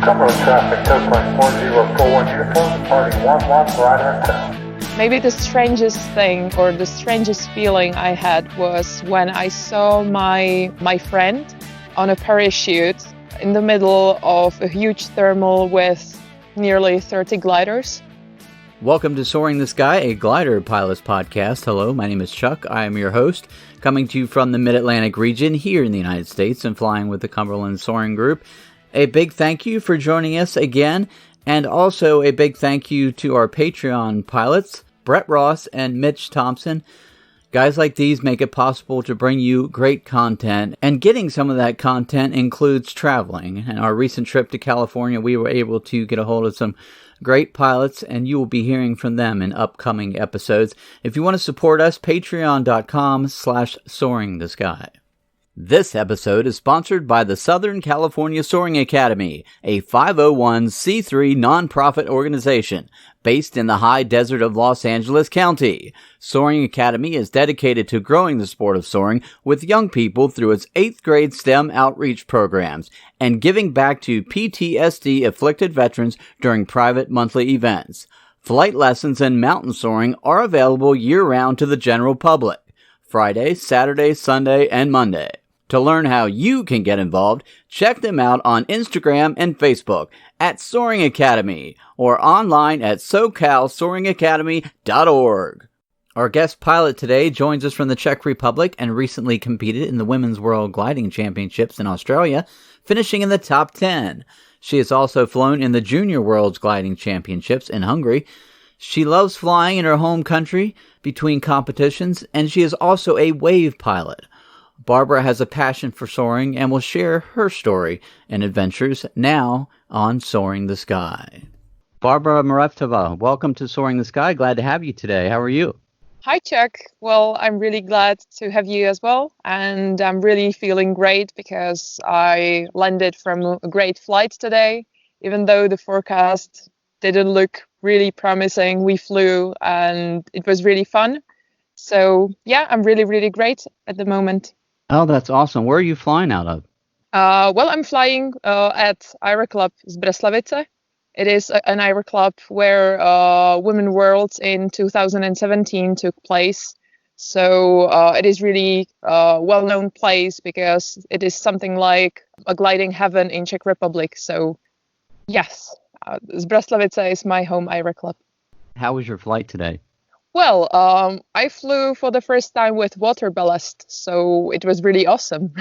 Cumberland traffic, Coastline 4041, uniform departing 11 glider south. Maybe the strangest thing or the strangest feeling I had was when I saw my friend on a parachute in the middle of a huge thermal with nearly 30 gliders. Welcome to Soaring the Sky, a glider pilots podcast. Hello, my name is Chuck. I am your host, coming to you from the Mid-Atlantic region here in the United States and flying with the Cumberland Soaring Group. A big thank you for joining us again, and also a big thank you to our Patreon pilots, Brett Ross and Mitch Thompson. Guys like these make it possible to bring you great content, and getting some of that content includes traveling. In our recent trip to California, we were able to get a hold of some great pilots, and you will be hearing from them in upcoming episodes. If you want to support us, patreon.com/soaringthesky. This episode is sponsored by the Southern California Soaring Academy, a 501c3 nonprofit organization based in the high desert of Los Angeles County. Soaring Academy is dedicated to growing the sport of soaring with young people through its 8th grade STEM outreach programs and giving back to PTSD-afflicted veterans during private monthly events. Flight lessons and mountain soaring are available year-round to the general public, Friday, Saturday, Sunday, and Monday. To learn how you can get involved, check them out on Instagram and Facebook at Soaring Academy or online at socalsoaringacademy.org. Our guest pilot today joins us from the Czech Republic and recently competed in the Women's World Gliding Championships in Australia, finishing in the top 10. She has also flown in the Junior World's Gliding Championships in Hungary. She loves flying in her home country between competitions, and she is also a wave pilot. Barbara has a passion for soaring and will share her story and adventures now on Soaring the Sky. Barbora Moravcova, welcome to Soaring the Sky. Glad to have you today. How are you? Hi, Chuck. Well, I'm really glad to have you as well. And I'm really feeling great because I landed from a great flight today. Even though the forecast didn't look really promising, we flew and it was really fun. So, yeah, I'm really, really great at the moment. Oh, that's awesome. Where are you flying out of? Well, I'm flying at Aero Club Zbraslavice. It is an Aero Club where Women Worlds in 2017 took place. So it is really a well-known place because it is something like a gliding heaven in Czech Republic. So yes, Zbraslavice is my home Aero Club. How was your flight today? Well, I flew for the first time with water ballast, so it was really awesome.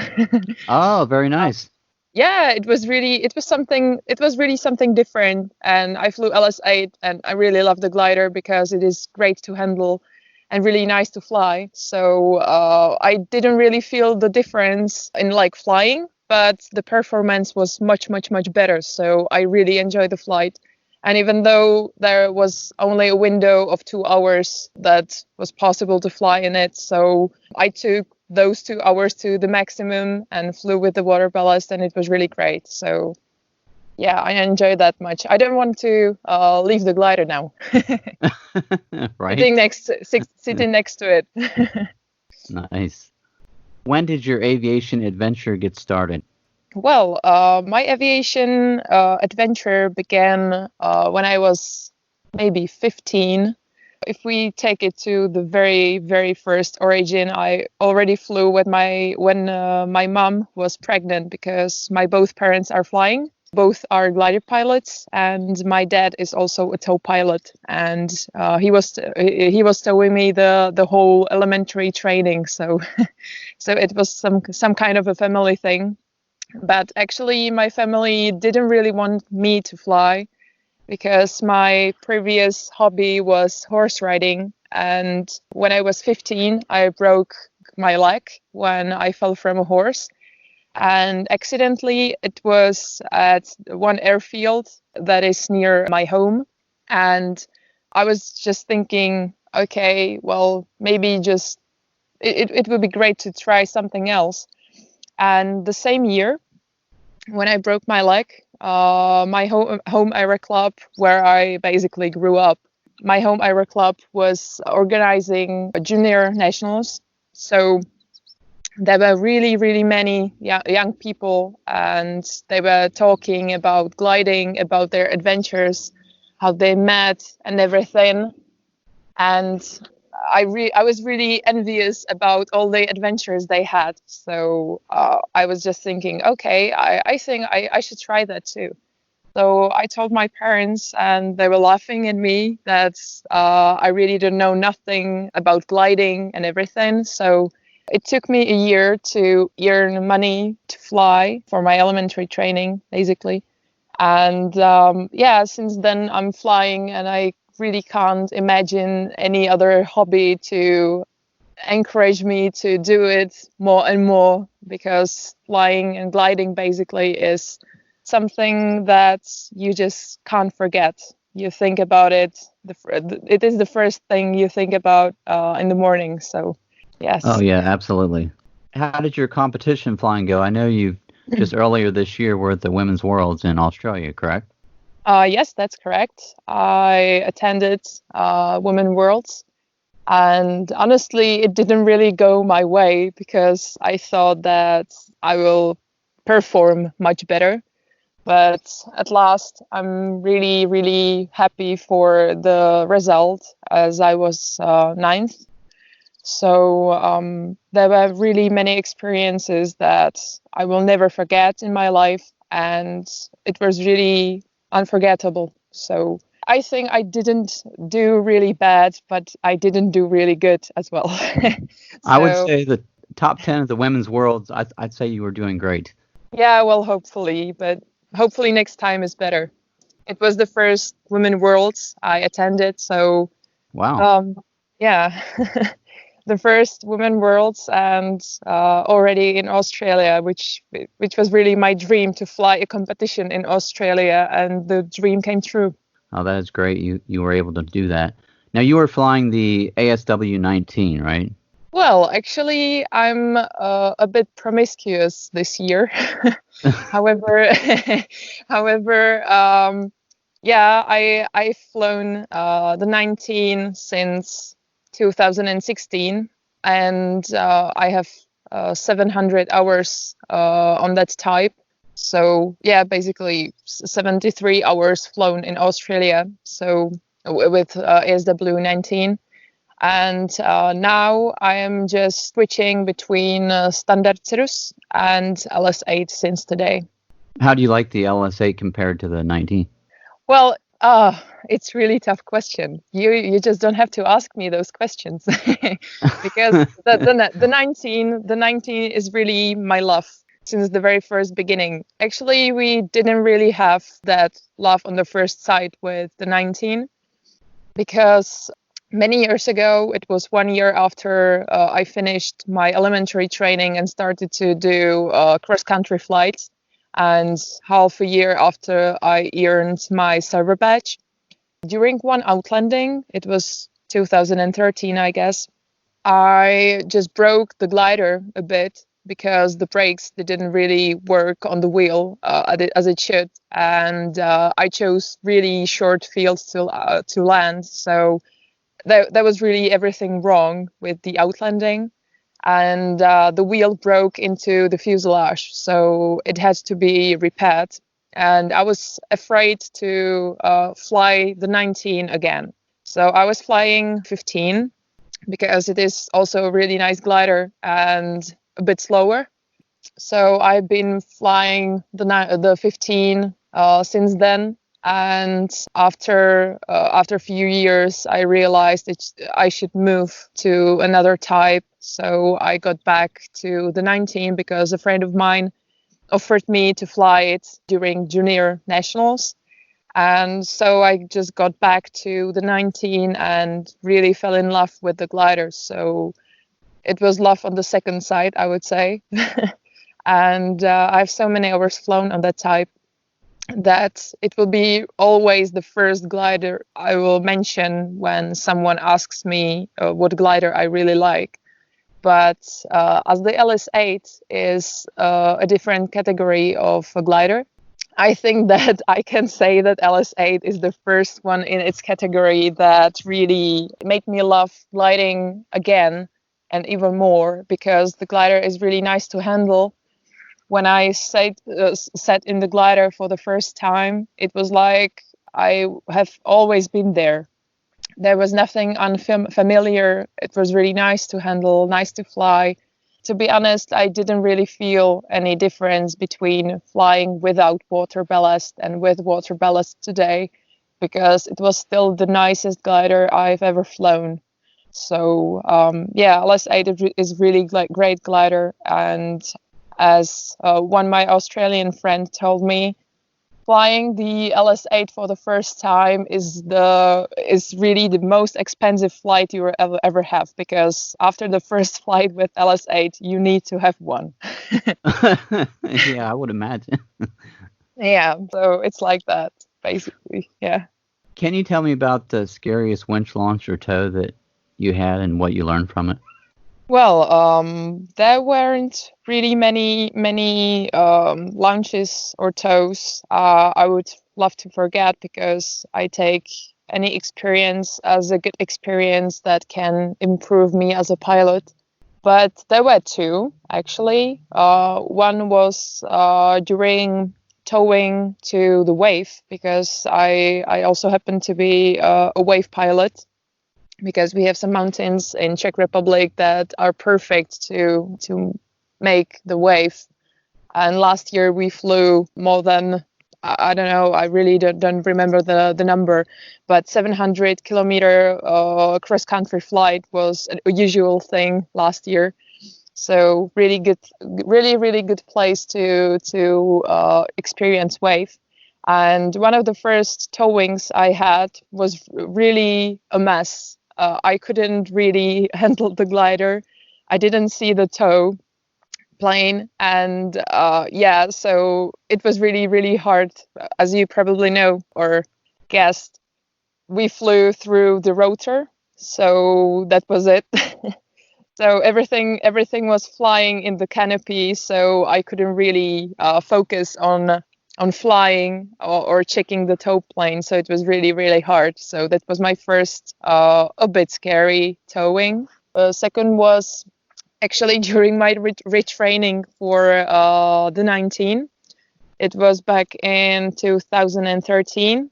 Oh, very nice. Yeah, it was really something different. And I flew LS8 and I really love the glider because it is great to handle and really nice to fly. So I didn't really feel the difference in like flying, but the performance was much, much, much better. So I really enjoyed the flight. And even though there was only a window of 2 hours that was possible to fly in it, so I took those 2 hours to the maximum and flew with the water ballast, and it was really great. So, yeah, I enjoyed that much. I don't want to leave the glider now. Right. Sitting next to it. Nice. When did your aviation adventure get started? Well, my aviation adventure began when I was maybe 15. If we take it to the very, very first origin, I already flew when my mom was pregnant because my both parents are flying. Both are glider pilots, and my dad is also a tow pilot. And he was towing me the whole elementary training. So, so it was some kind of a family thing. But actually, my family didn't really want me to fly because my previous hobby was horse riding. And when I was 15, I broke my leg when I fell from a horse. And accidentally, it was at one airfield that is near my home. And I was just thinking, okay, well, maybe just it would be great to try something else. And the same year, when I broke my leg, my home Aero Club, where I basically grew up, my home Aero Club was organizing junior nationals. So there were really, really many young people, and they were talking about gliding, about their adventures, how they met and everything. And I was really envious about all the adventures they had. So I was just thinking, okay, I think I should try that too. So I told my parents, and they were laughing at me that I really didn't know nothing about gliding and everything. So it took me a year to earn money to fly for my elementary training, basically. And since then I'm flying, and I really can't imagine any other hobby to encourage me to do it more and more, because flying and gliding basically is something that you just can't forget. You think about it. It is the first thing you think about in the morning. So, yes. Oh, yeah, absolutely. How did your competition flying go? I know you just earlier this year were at the Women's Worlds in Australia, correct? Yes, that's correct. I attended Women Worlds, and honestly, it didn't really go my way because I thought that I will perform much better. But at last, I'm really, really happy for the result, as I was ninth. So there were really many experiences that I will never forget in my life, and it was really unforgettable. So I think I didn't do really bad, but I didn't do really good as well. I would say the top 10 of the Women's Worlds, I'd say you were doing great. Yeah, well, hopefully, but hopefully next time is better. It was the first Women Worlds I attended, so Wow. yeah, the first Women Worlds, and already in Australia, which was really my dream to fly a competition in Australia, and the dream came true. Oh, that is great. You were able to do that. Now, you were flying the ASW 19, right? Well, actually, I'm a bit promiscuous this year. However, yeah, I've flown the 19 since 2016, and I have 700 hours on that type. So yeah, basically 73 hours flown in Australia. So with ASW 19. And now I am just switching between Standard Cirrus and LS8 since today. How do you like the LS8 compared to the 19? Well, it's really tough question. You just don't have to ask me those questions because the 19 is really my love since the very first beginning. Actually, we didn't really have that love on the first sight with the 19 because many years ago, it was 1 year after I finished my elementary training and started to do cross-country flights, and half a year after I earned my server badge. During one outlanding, it was 2013, I guess, I just broke the glider a bit because the brakes didn't really work on the wheel as it should, and I chose really short fields to land. So there was really everything wrong with the outlanding, and the wheel broke into the fuselage, so it had to be repaired. And I was afraid to fly the 19 again. So I was flying 15 because it is also a really nice glider and a bit slower. So I've been flying the 15 since then. And after a few years, I realized that I should move to another type. So I got back to the 19 because a friend of mine offered me to fly it during junior nationals. And so I just got back to the 19 and really fell in love with the glider. So it was love on the second sight, I would say. And I have so many hours flown on that type that it will be always the first glider I will mention when someone asks me what glider I really like. But as the LS8 is a different category of a glider, I think that I can say that LS8 is the first one in its category that really made me love gliding again and even more, because the glider is really nice to handle. When I sat in the glider for the first time, it was like I have always been there. There was nothing unfamiliar. It was really nice to handle, nice to fly. To be honest, I didn't really feel any difference between flying without water ballast and with water ballast today, because it was still the nicest glider I've ever flown. So LS8 is really great glider, and as one my Australian friend told me, flying the LS8 for the first time is really the most expensive flight you will ever have, because after the first flight with LS8, you need to have one. Yeah, I would imagine. Yeah, so it's like that, basically, yeah. Can you tell me about the scariest winch launch or tow that you had and what you learned from it? Well, there weren't really many launches or tows I would love to forget, because I take any experience as a good experience that can improve me as a pilot. But there were two, actually. One was during towing to the wave, because I also happen to be a wave pilot, because we have some mountains in Czech Republic that are perfect to make the wave. And last year we flew more than, I don't know, I really don't remember the number, but 700 kilometer cross-country flight was a usual thing last year. So really good place to experience wave. And one of the first towings I had was really a mess. I couldn't really handle the glider. I didn't see the tow plane, and so it was really hard. As you probably know or guessed, we flew through the rotor, so that was it. So everything was flying in the canopy, so I couldn't really focus on flying or checking the tow plane. So it was really hard. So that was my first a bit scary towing. Second was actually during my retraining for the 19. It was back in 2013,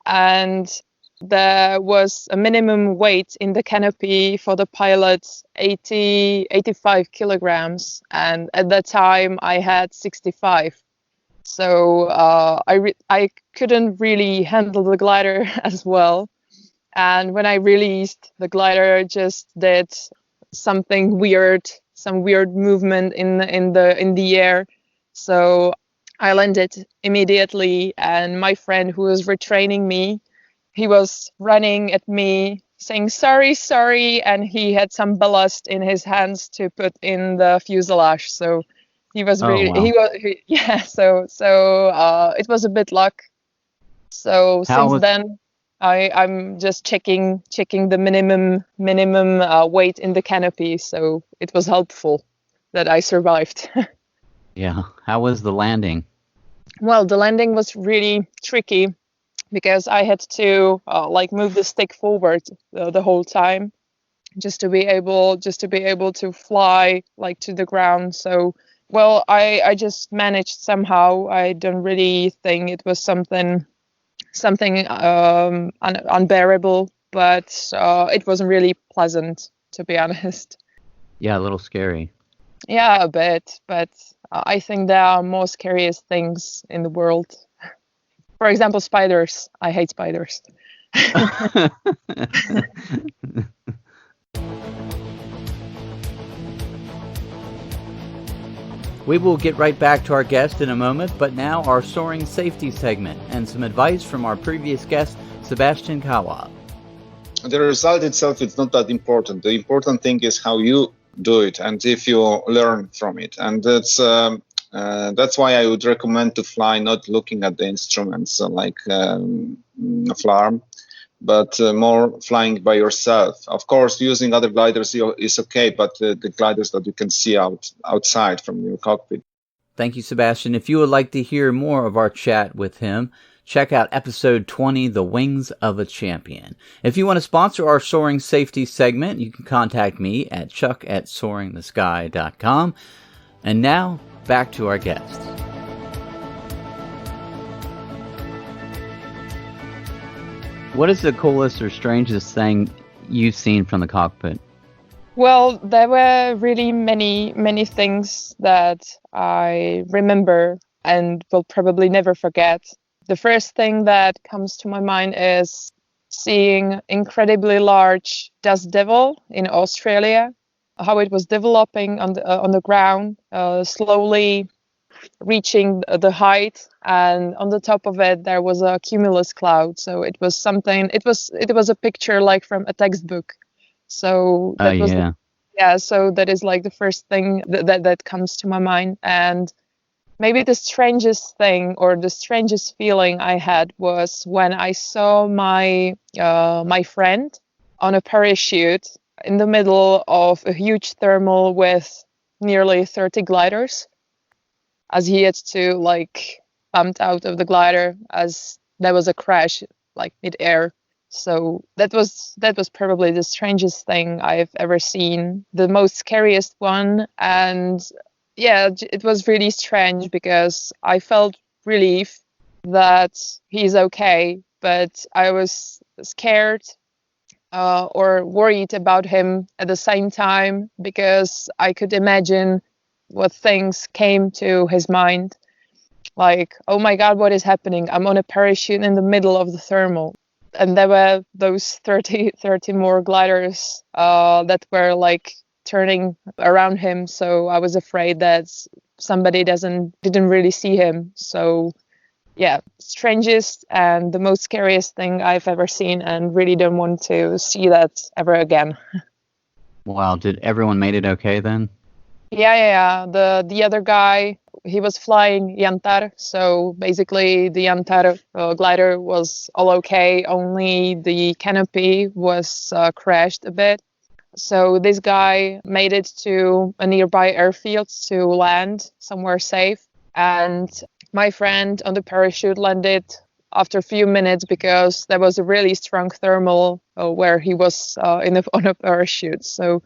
and there was a minimum weight in the canopy for the pilots, 85 kilograms, and at that time I had 65. So I couldn't really handle the glider as well. And when I released, the glider just did something weird, some weird movement in the air. So I landed immediately, and my friend who was retraining me, he was running at me saying sorry, and he had some ballast in his hands to put in the fuselage. So he was it was a bit luck. So since then I'm just checking the minimum weight in the canopy, so it was helpful that I survived. Yeah. How was the landing? Well, the landing was really tricky, because I had to move the stick forward the whole time, just to be able to fly to the ground. So well, I just managed somehow. I don't really think it was something unbearable, but it wasn't really pleasant, to be honest. Yeah, a little scary. Yeah, a bit, but I think there are more scariest things in the world. For example, spiders. I hate spiders. We will get right back to our guest in a moment, but now our soaring safety segment and some advice from our previous guest, Sebastian Kawa. The result itself is not that important. The important thing is how you do it and if you learn from it. And that's why I would recommend to fly not looking at the instruments like a FLARM, but more flying by yourself. Of course, using other gliders is okay, but the gliders that you can see outside from your cockpit. Thank you, Sebastian. If you would like to hear more of our chat with him, check out episode 20, The Wings of a Champion. If you want to sponsor our Soaring Safety segment, you can contact me at chuck@soaringthesky.com. And now, back to our guests. What is the coolest or strangest thing you've seen from the cockpit? Well, there were really many things that I remember and will probably never forget. The first thing that comes to my mind is seeing incredibly large dust devil in Australia, how it was developing on the ground, slowly reaching the height, and on the top of it there was a cumulus cloud. So it was something. It was a picture like from a textbook. So that was so that is like the first thing that comes to my mind. And maybe the strangest thing or the strangest feeling I had was when I saw my friend on a parachute in the middle of a huge thermal with nearly 30 gliders, as he had to like bumped out of the glider as there was a crash like mid-air. So that was probably the strangest thing I've ever seen, the most scariest one. And yeah, it was really strange because I felt relief that he's okay, but I was scared or worried about him at the same time, because I could imagine what things came to his mind. Like, oh my God, what is happening? I'm on a parachute in the middle of the thermal. And there were those 30 more gliders that were like turning around him. So I was afraid that somebody didn't really see him. So yeah, strangest and the most scariest thing I've ever seen, and really don't want to see that ever again. Wow, did everyone made it okay then? Yeah. The other guy, he was flying Yantar, so basically the Yantar glider was all okay. Only the canopy was crashed a bit. So this guy made it to a nearby airfield to land somewhere safe, and my friend on the parachute landed after a few minutes because there was a really strong thermal where he was on a parachute. So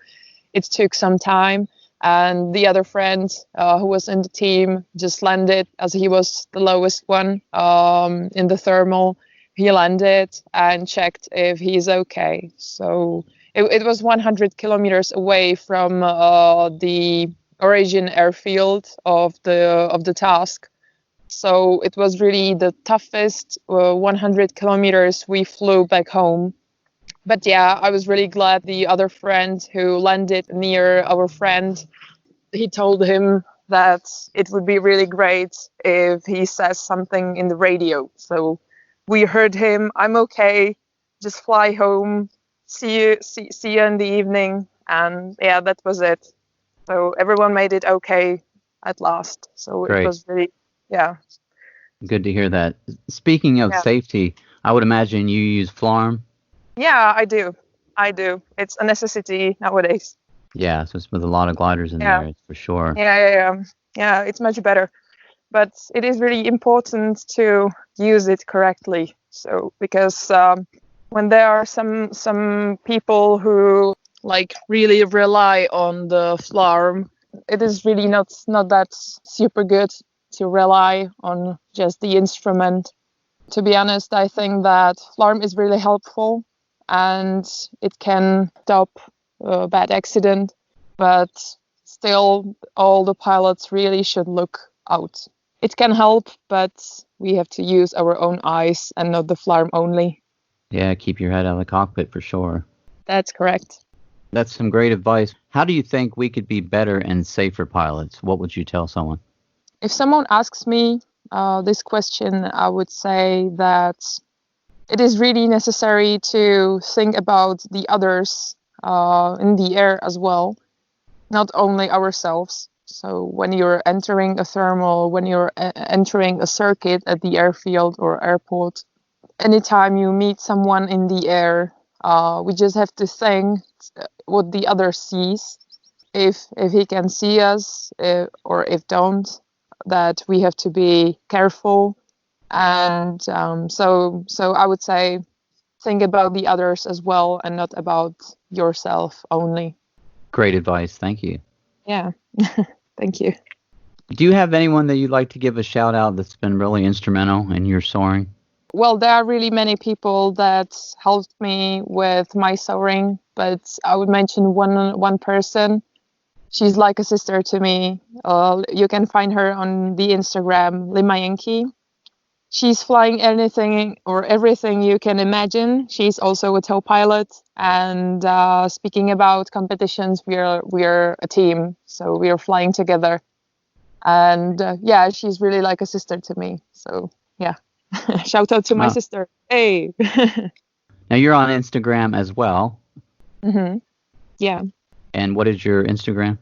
it took some time. And the other friend who was in the team just landed as he was the lowest one in the thermal. He landed and checked if he's okay. So it was 100 kilometers away from the origin airfield of the task. So it was really the toughest 100 kilometers we flew back home. But yeah, I was really glad the other friend who landed near our friend, he told him that it would be really great if he says something in the radio. So we heard him, I'm okay, just fly home, see you in the evening. And yeah, that was it. So everyone made it okay at last. So Great. It was really, yeah. Good to hear that. Speaking of safety, I would imagine you use FLARM. Yeah, I do. It's a necessity nowadays. Yeah, so it's with a lot of gliders in there, for sure. Yeah, it's much better. But it is really important to use it correctly. So because when there are some people who like really rely on the FLARM, it is really not that super good to rely on just the instrument. To be honest, I think that FLARM is really helpful and it can stop a bad accident, but still all the pilots really should look out. It can help, but we have to use our own eyes and not the FLARM only. Yeah, keep your head out of the cockpit for sure. That's correct. That's some great advice. How do you think we could be better and safer pilots? What would you tell someone? If someone asks me this question, I would say that it is really necessary to think about the others in the air as well, not only ourselves. So when you're entering a thermal, when you're entering a circuit at the airfield or airport, anytime you meet someone in the air, we just have to think what the other sees. If he can see us or if don't, that we have to be careful And so I would say think about the others as well and not about yourself only. Great advice. Thank you. Yeah. Thank you. Do you have anyone that you'd like to give a shout out that's been really instrumental in your soaring? Well, there are really many people that helped me with my soaring, but I would mention one person. She's like a sister to me. You can find her on the Instagram, Limayenki. She's flying anything or everything you can imagine. She's also a tow pilot. And speaking about competitions, we're a team, so we are flying together. And yeah, she's really like a sister to me. So yeah, shout out to my sister. Hey. Now you're on Instagram as well. Mm-hmm. Yeah. And what is your Instagram?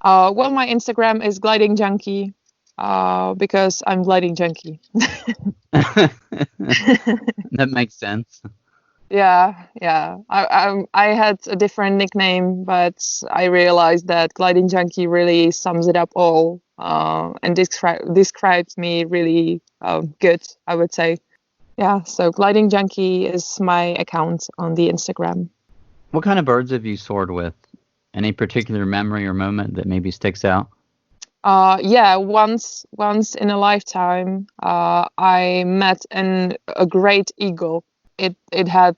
Well, my Instagram is gliding junkie. Because I'm gliding junkie. That makes sense. Yeah. I had a different nickname, but I realized that gliding junkie really sums it up all, and describes me really good, I would say. Yeah. So gliding junkie is my account on the Instagram. What kind of birds have you soared with? Any particular memory or moment that maybe sticks out? Yeah, once in a lifetime, I met a great eagle. It had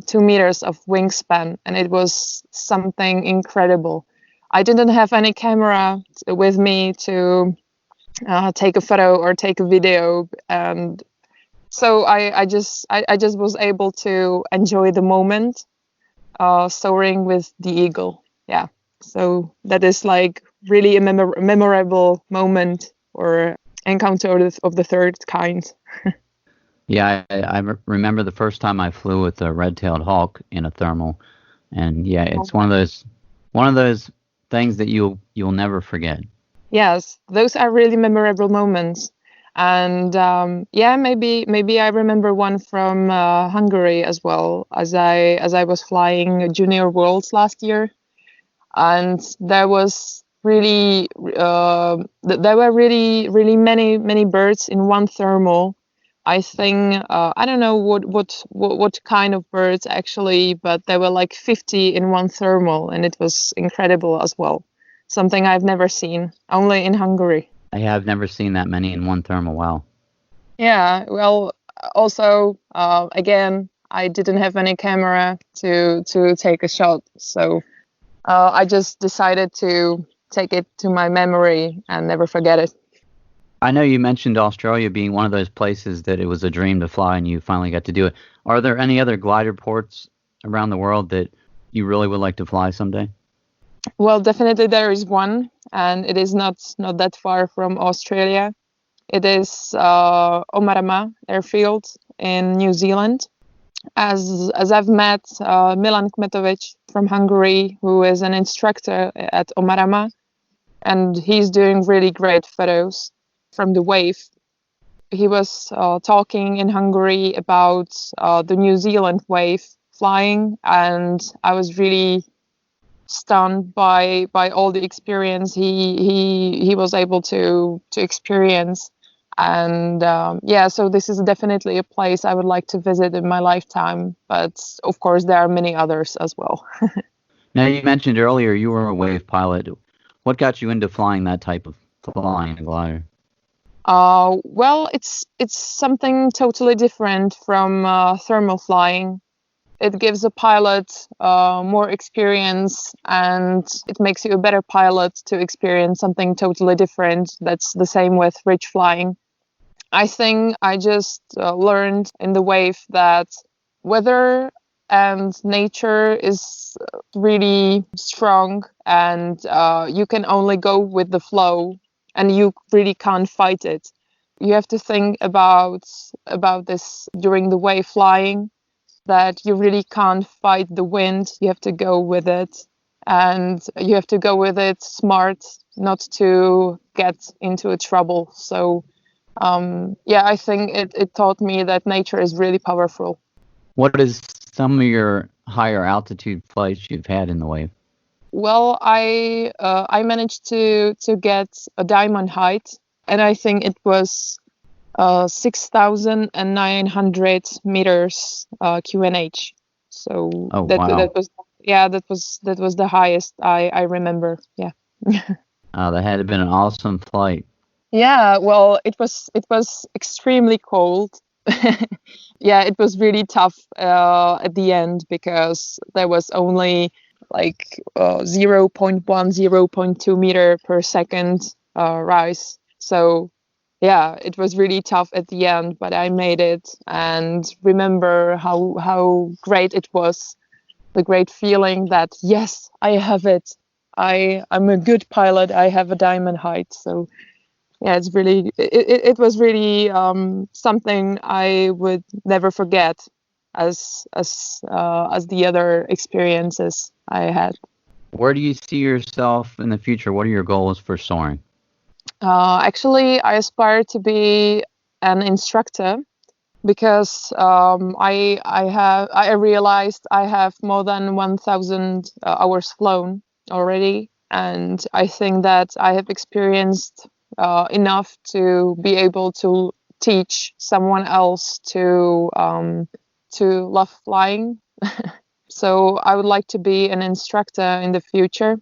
2 meters of wingspan, and it was something incredible. I didn't have any camera with me to take a photo or take a video, and so I just was able to enjoy the moment, soaring with the eagle. Yeah, so that is like really a memorable moment or encounter of the third kind. Yeah, I remember the first time I flew with a red-tailed hawk in a thermal, and yeah, it's one of those things that you'll never forget. Yes, those are really memorable moments, and yeah, maybe I remember one from Hungary as well, as I was flying Junior Worlds last year, and there was really there were really many birds in one thermal. I think I don't know what kind of birds actually, but there were like 50 in one thermal, and it was incredible as well. Something I've never seen, only in Hungary. I have never seen that many in one thermal. Wow. Yeah, well, also again, I didn't have any camera to take a shot, so I just decided to take it to my memory and never forget it. I know you mentioned Australia being one of those places that it was a dream to fly and you finally got to do it. Are there any other glider ports around the world that you really would like to fly someday? Well, definitely there is one, and it is not that far from Australia. It is Omarama Airfield in New Zealand. As I've met Milan Kmetovic from Hungary, who is an instructor at Omarama, and he's doing really great photos from the wave. He was talking in Hungary about the New Zealand wave flying, and I was really stunned by all the experience he was able to experience. And yeah, so this is definitely a place I would like to visit in my lifetime, but of course there are many others as well. Now, you mentioned earlier you were a wave pilot. What got you into flying that type of flying, a glider? Well, it's something totally different from thermal flying. It gives a pilot more experience, and it makes you a better pilot to experience something totally different. That's the same with ridge flying. I think I just learned in the wave that weather and nature is really strong, and you can only go with the flow, and you really can't fight it. You have to think about this during the wave flying, that you really can't fight the wind. You have to go with it, and you have to go with it smart, not to get into a trouble. So yeah, I think it taught me that nature is really powerful. What is some of your higher altitude flights you've had in the wave? Well, I managed to get a diamond height, and I think it was 6,900 meters QNH. So Oh, wow. that was the highest I remember. Yeah. That had been an awesome flight. Yeah, well, it was extremely cold. Yeah, it was really tough at the end because there was only like 0.1, 0.2 meter per second rise. So yeah, it was really tough at the end, but I made it and remember how great it was. The great feeling that yes, I have it. I'm a good pilot. I have a diamond height. So yeah, it was really something I would never forget as the other experiences I had. Where do you see yourself in the future? What are your goals for soaring? Actually, I aspire to be an instructor because I realized I have more than 1,000 hours flown already, and I think that I have experienced enough to be able to teach someone else to love flying. So I would like to be an instructor in the future.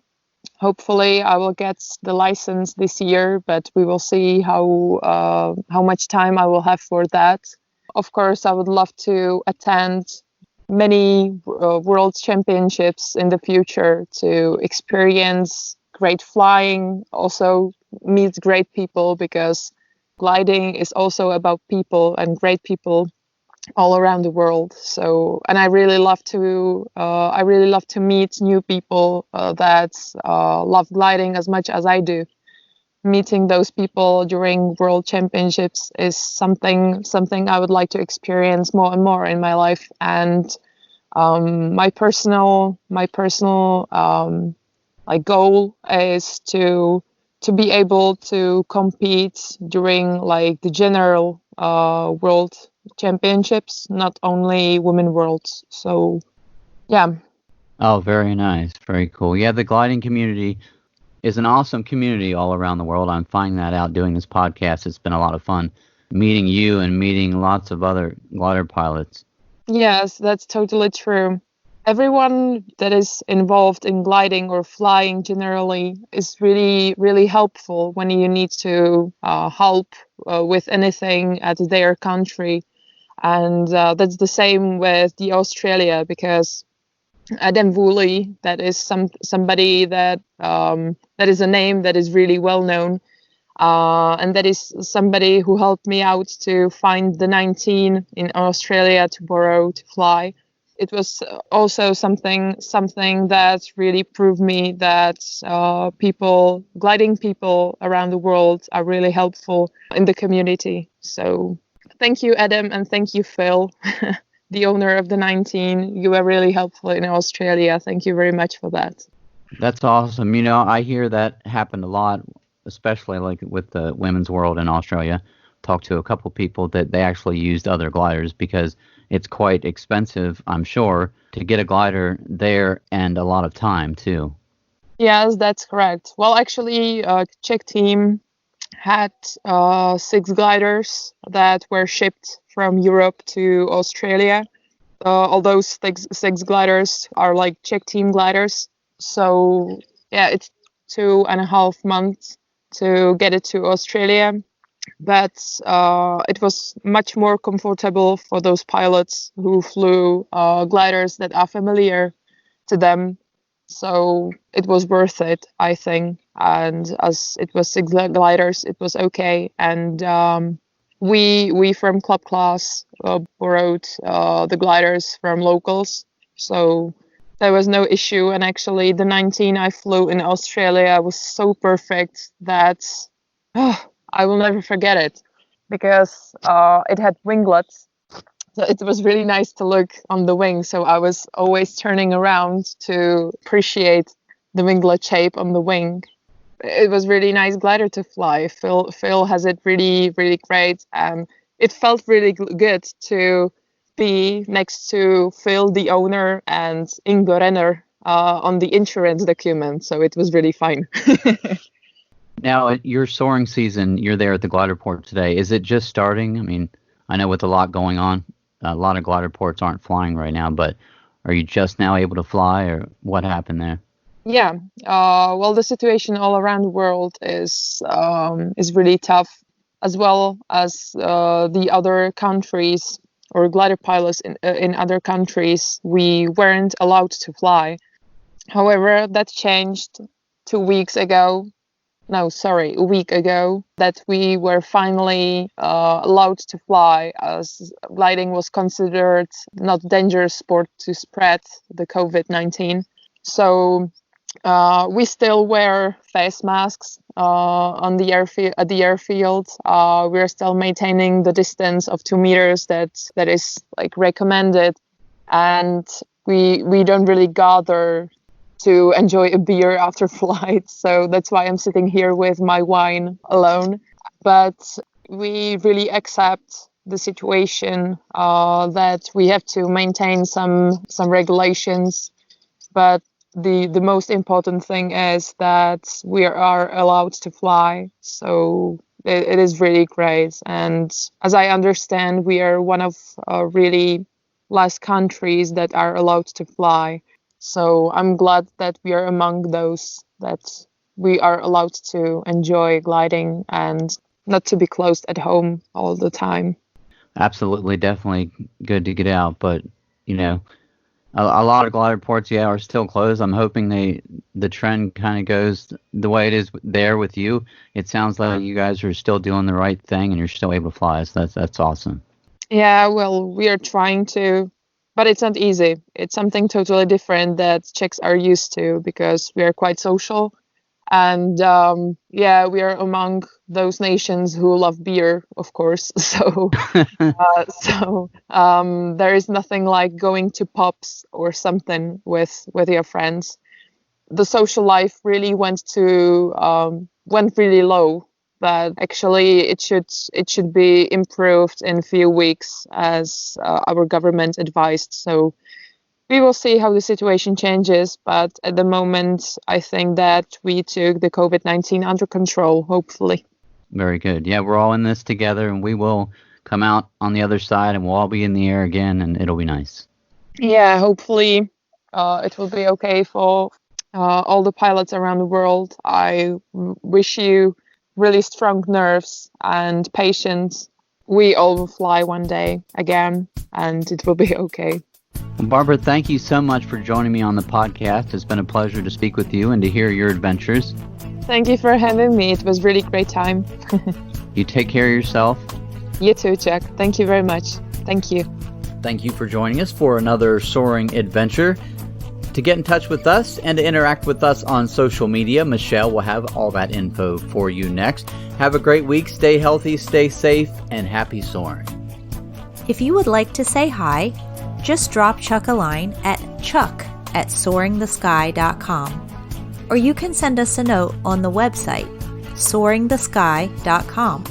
Hopefully, I will get the license this year, but we will see how much time I will have for that. Of course, I would love to attend many world championships in the future to experience great flying, also meet great people because gliding is also about people and great people all around the world. So, and I really love to meet new people that love gliding as much as I do. Meeting those people during world championships is something I would like to experience more and more in my life. And my personal like goal is to be able to compete during like the general world championships, not only women worlds. So yeah. Oh, very nice. Very cool. Yeah, the gliding community is an awesome community all around the world. I'm finding that out doing this podcast. It's been a lot of fun meeting you and meeting lots of other glider pilots. Yes, that's totally true. Everyone that is involved in gliding or flying generally is really, really helpful when you need to help with anything at their country. And that's the same with the Australia because Adam Woolley, that is somebody that is a name that is really well known. And that is somebody who helped me out to find the 19 in Australia to borrow to fly. It was also something that really proved me that gliding people around the world are really helpful in the community. So thank you, Adam, and thank you, Phil, the owner of the 19. You were really helpful in Australia. Thank you very much for that. That's awesome. I hear that happened a lot, especially like with the women's world in Australia. Talked to a couple people that they actually used other gliders because it's quite expensive, I'm sure, to get a glider there and a lot of time too. Yes, that's correct. Well, actually, Czech team had 6 gliders that were shipped from Europe to Australia. All those six gliders are like Czech team gliders. So yeah, it's 2.5 months to get it to Australia. But it was much more comfortable for those pilots who flew gliders that are familiar to them. So it was worth it, I think. And as it was 6 gliders, it was okay. And we from club class borrowed the gliders from locals. So there was no issue. And actually, the 19 I flew in Australia was so perfect that I will never forget it because it had winglets. So it was really nice to look on the wing. So I was always turning around to appreciate the winglet shape on the wing. It was really nice glider to fly. Phil has it really, really great. It felt really good to be next to Phil, the owner, and Ingo Renner on the insurance document. So it was really fine. Now, your soaring season, you're there at the glider port today. Is it just starting? I mean, I know with a lot going on, a lot of glider ports aren't flying right now, but are you just now able to fly, or what happened there? Yeah, well, the situation all around the world is really tough, as well as the other countries or glider pilots in other countries. We weren't allowed to fly. However, that changed 2 weeks ago. No, sorry, a week ago, that we were finally allowed to fly, as gliding was considered not dangerous sport to spread the COVID-19. So we still wear face masks on the at the airfield. We're still maintaining the distance of 2 meters that is like recommended, and we don't really gather to enjoy a beer after flight. So that's why I'm sitting here with my wine alone. But we really accept the situation that we have to maintain some regulations. But the most important thing is that we are allowed to fly. So it is really great. And as I understand, we are one of really last countries that are allowed to fly. So I'm glad that we are among those that we are allowed to enjoy gliding and not to be closed at home all the time. Absolutely, definitely good to get out, but you know, a lot of glider ports, are still closed. I'm hoping the trend kind of goes the way it is there with you. It sounds like you guys are still doing the right thing and you're still able to fly. So that's awesome. Yeah, well, we are trying to. But it's not easy. It's something totally different that Czechs are used to, because we are quite social. And we are among those nations who love beer, of course. So there is nothing like going to pubs or something with your friends. The social life really went really low. But actually, it should be improved in a few weeks, as our government advised. So we will see how the situation changes. But at the moment, I think that we took the COVID-19 under control, hopefully. Very good. Yeah, we're all in this together, and we will come out on the other side, and we'll all be in the air again, and it'll be nice. Yeah, hopefully it will be okay for all the pilots around the world. I wish you really strong nerves and patience. We all will fly one day again, and it will be okay. Well, Barbara, thank you so much for joining me on the podcast. It's been a pleasure to speak with you and to hear your adventures. Thank you for having me. It was really great time. You take care of yourself. You too, Chuck. Thank you very much. Thank you. Thank you for joining us for another soaring adventure. To get in touch with us and to interact with us on social media, Michelle will have all that info for you next. Have a great week. Stay healthy, stay safe, and happy soaring. If you would like to say hi, just drop Chuck a line at chuck@soaringthesky.com. Or you can send us a note on the website, soaringthesky.com.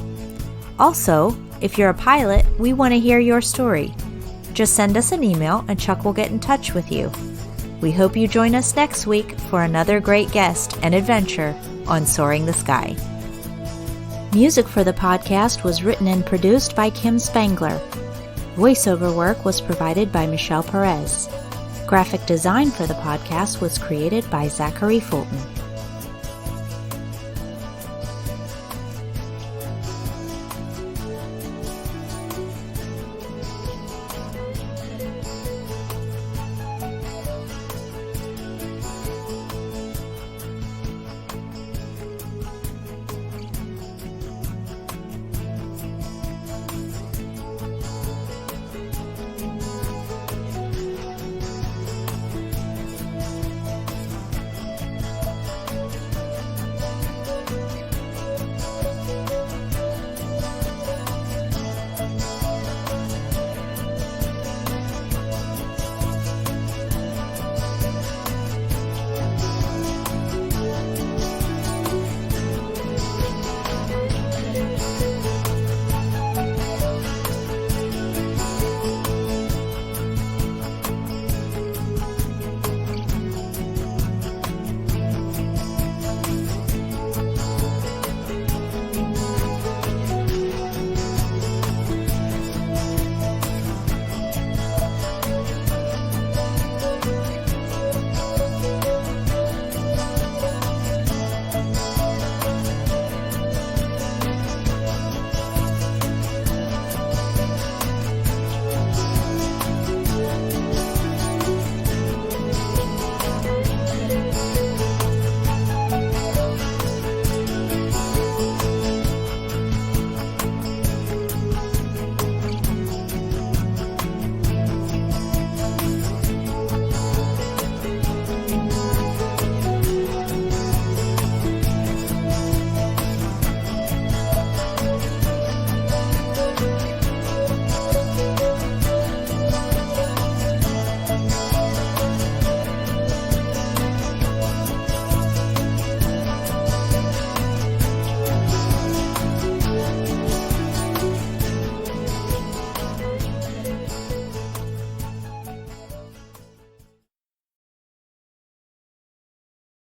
Also, if you're a pilot, we want to hear your story. Just send us an email and Chuck will get in touch with you. We hope you join us next week for another great guest and adventure on Soaring the Sky. Music for the podcast was written and produced by Kim Spangler. Voiceover work was provided by Michelle Perez. Graphic design for the podcast was created by Zachary Fulton.